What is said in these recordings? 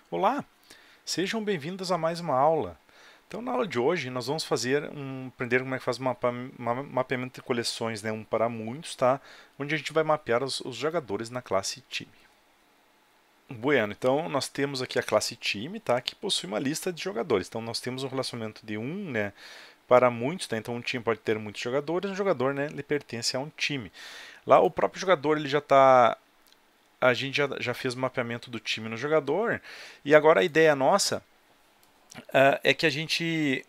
Olá, sejam bem-vindos a mais uma aula. Então, na aula de hoje, nós vamos aprender como é que faz mapeamento de coleções, né, um para muitos, tá? Onde a gente vai mapear os jogadores na classe time. Bueno, então nós temos aqui a classe time, tá? Que possui uma lista de jogadores. Então, nós temos um relacionamento de um, né, para muitos, tá? Então, um time pode ter muitos jogadores, um jogador, né, ele pertence a um time. Lá, o próprio jogador, ele já está a gente já fez o mapeamento do time no jogador, e agora a ideia nossa é que a gente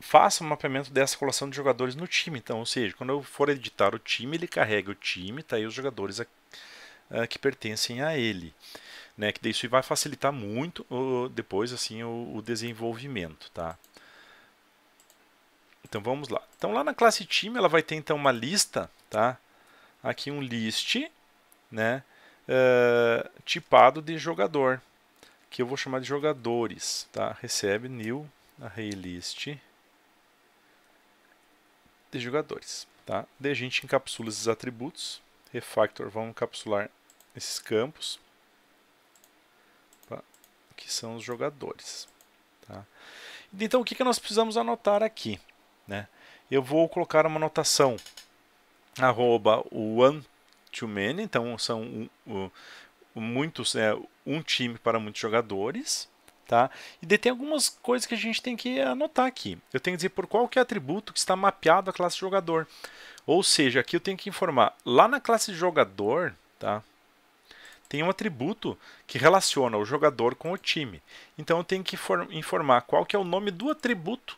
faça um mapeamento dessa colação de jogadores no time. Então, ou seja, quando eu for editar o time, ele carrega o time, tá aí os jogadores que pertencem a ele, né? Que isso vai facilitar muito depois assim o desenvolvimento, tá? Então vamos lá. Então lá na classe time ela vai ter então uma lista, tá? Aqui um list, né? Tipado de jogador, que eu vou chamar de jogadores, tá? Recebe new array list de jogadores, tá? Daí a gente encapsula esses atributos, refactor, vamos encapsular esses campos, tá? Que são os jogadores, tá? Então o que nós precisamos anotar aqui, né? Eu vou colocar uma anotação @one to many, então são muitos, um time para muitos jogadores, tá? E daí tem algumas coisas que a gente tem que anotar aqui. Eu tenho que dizer por qual que é o atributo que está mapeado à classe jogador. Ou seja, aqui eu tenho que informar, lá na classe jogador, tá? Tem um atributo que relaciona o jogador com o time. Então eu tenho que informar qual que é o nome do atributo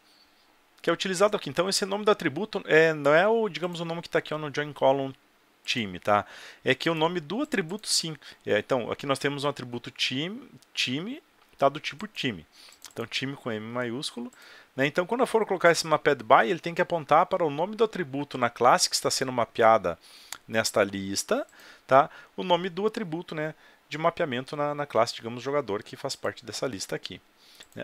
que é utilizado aqui. Então esse nome do atributo não é o, digamos, o nome que está aqui no join column time, tá? É que o nome do atributo sim. Então aqui nós temos um atributo time, tá, do tipo time. Então time com M maiúsculo. Né? Então quando eu for colocar esse mapped by, ele tem que apontar para o nome do atributo na classe que está sendo mapeada nesta lista, tá? O nome do atributo, né, de mapeamento na classe, digamos, jogador que faz parte dessa lista aqui.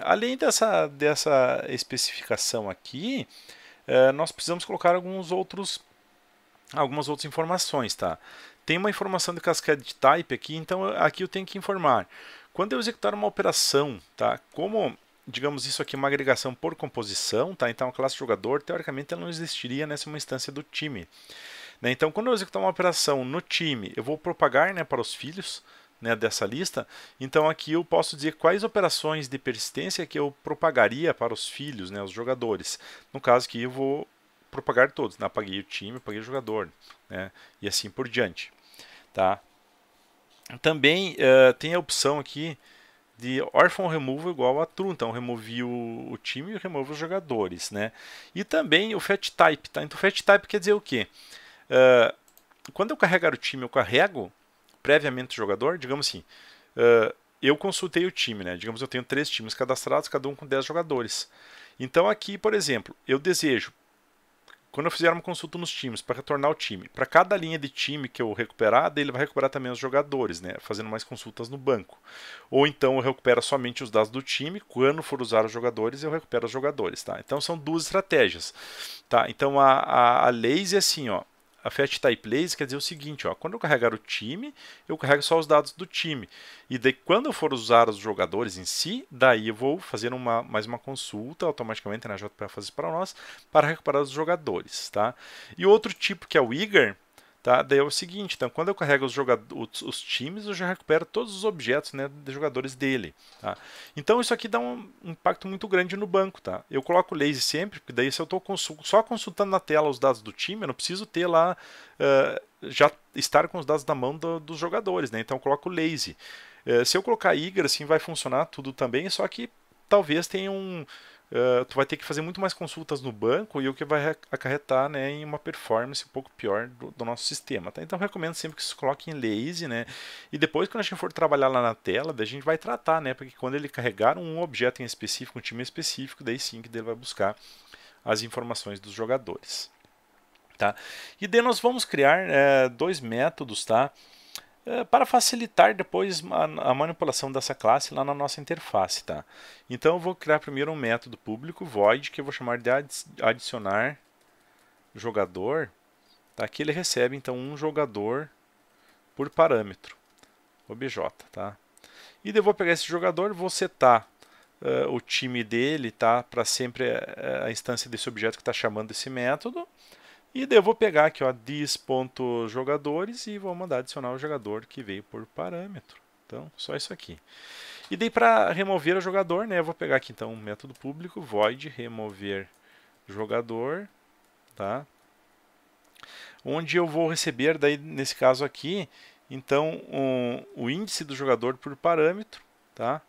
Além dessa especificação aqui, nós precisamos colocar algumas outras informações, tá? Tem uma informação de cascade type aqui, então aqui eu tenho que informar. Quando eu executar uma operação, tá? Como, digamos, isso aqui é uma agregação por composição, tá? Então a classe jogador, teoricamente, ela não existiria nessa uma instância do time. Né? Então, quando eu executar uma operação no time, eu vou propagar, né, para os filhos, né, dessa lista. Então, aqui eu posso dizer quais operações de persistência que eu propagaria para os filhos, né, os jogadores. No caso aqui, eu vou propagar todos. Né? Apaguei o time, apaguei o jogador, né, e assim por diante. Tá? Também tem a opção aqui de orphan removal igual a true. Então, removi o time e removo os jogadores. Né? E também o fetch type. Tá? Então, fetch type quer dizer o quê? Quando eu carregar o time, eu carrego previamente o jogador, digamos assim, eu consultei o time, né? Digamos eu tenho 3 times cadastrados, cada um com 10 jogadores. Então aqui, por exemplo, eu desejo, quando eu fizer uma consulta nos times para retornar o time, para cada linha de time que eu recuperar, daí ele vai recuperar também os jogadores, né? Fazendo mais consultas no banco. Ou então eu recupero somente os dados do time, quando for usar os jogadores, eu recupero os jogadores, tá? Então são duas estratégias, tá? Então a lazy é assim, ó. A fetch type lazy quer dizer o seguinte, ó, quando eu carregar o time, eu carrego só os dados do time. E daí quando eu for usar os jogadores em si, daí eu vou fazer mais uma consulta automaticamente na JPA fazer para nós para recuperar os jogadores, tá? E outro tipo que é o eager, tá? Daí é o seguinte, então quando eu carrego os times, eu já recupero todos os objetos, né, de jogadores dele, tá? Então isso aqui dá um impacto muito grande no banco, tá? Eu coloco o lazy sempre, porque daí se eu estou só consultando na tela os dados do time, eu não preciso ter lá já estar com os dados na mão dos jogadores, né? Então eu coloco o lazy. Se eu colocar eager, assim vai funcionar tudo também, só que talvez tenha tu vai ter que fazer muito mais consultas no banco e o que vai acarretar, né, em uma performance um pouco pior do nosso sistema. Tá? Então recomendo sempre que se coloque em lazy, né? E depois quando a gente for trabalhar lá na tela, a gente vai tratar, né? Porque quando ele carregar um objeto em específico, um time específico, daí sim que ele vai buscar as informações dos jogadores. Tá? E daí nós vamos criar dois métodos, tá? Para facilitar depois a manipulação dessa classe lá na nossa interface, tá? Então eu vou criar primeiro um método público void que eu vou chamar de adicionar jogador, tá? Que ele recebe então um jogador por parâmetro obj, tá? E daí eu vou pegar esse jogador, vou setar o time dele, tá? Para sempre a instância desse objeto que está chamando esse método. E daí eu vou pegar aqui, ó, this.jogadores e vou mandar adicionar o jogador que veio por parâmetro. Então, só isso aqui. E daí para remover o jogador, né, eu vou pegar aqui então um método público, void remover jogador, tá? Onde eu vou receber, daí nesse caso aqui, então o índice do jogador por parâmetro, tá?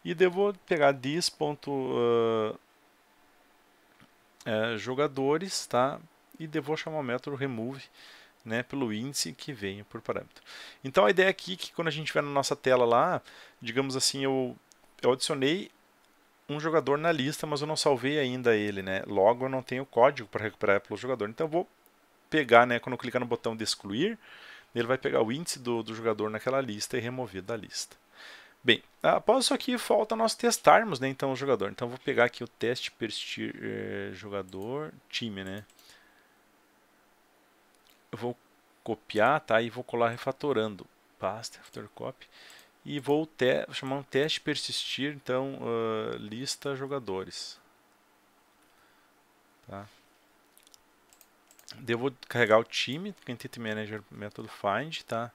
E daí eu vou pegar this.jogadores, tá? E daí eu vou chamar o método remove, né, pelo índice que vem por parâmetro. Então a ideia aqui é que quando a gente vai na nossa tela lá, digamos assim, eu adicionei um jogador na lista, mas eu não salvei ainda ele, né? Logo eu não tenho código para recuperar pelo jogador. Então eu vou pegar, né, quando eu clicar no botão de excluir, ele vai pegar o índice do jogador naquela lista e remover da lista. Bem, após isso aqui falta nós testarmos, né, então o jogador. Então eu vou pegar aqui o teste persistir jogador time, né? Eu vou copiar, tá? E vou colar refatorando. Paste, refactor copy. E vou chamar um teste persistir, então, lista jogadores. Tá? Eu vou carregar o time, Entity Manager método find, tá?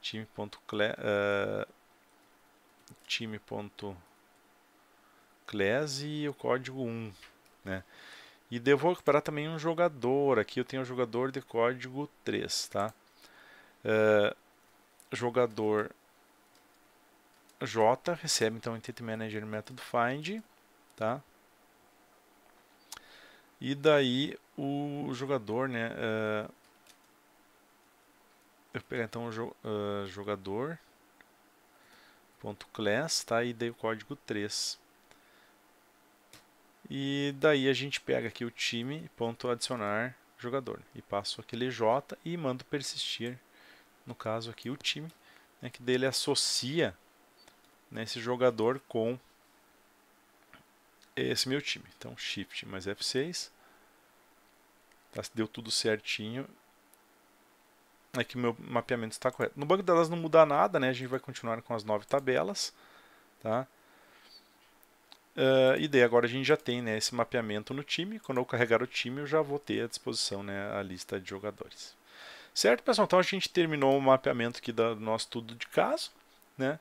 Time.class e o código 1, né? E eu vou recuperar também um jogador. Aqui eu tenho um jogador de código 3, tá? Jogador J recebe então o Entity Manager método find, tá? E daí o jogador, né? Eu vou pegar então o jogador.class, tá? E daí o código 3. E daí a gente pega aqui o time.adicionar jogador e passo aquele J e mando persistir, no caso aqui o time, né, que dele associa, né, esse jogador com esse meu time. Então Shift mais F6, tá, deu tudo certinho. Aqui o meu mapeamento está correto. No banco de dados não muda nada, né? A gente vai continuar com as 9 tabelas, tá? E daí agora a gente já tem, né, esse mapeamento no time. Quando eu carregar o time, eu já vou ter à disposição, né, a lista de jogadores. Certo, pessoal? Então a gente terminou o mapeamento aqui do nosso estudo de caso, né?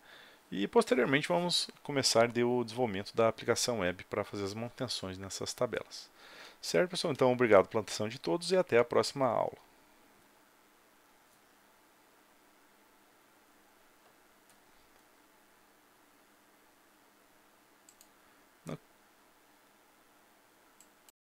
E posteriormente vamos começar o desenvolvimento da aplicação web para fazer as manutenções nessas tabelas. Certo, pessoal? Então obrigado pela atenção de todos e até a próxima aula.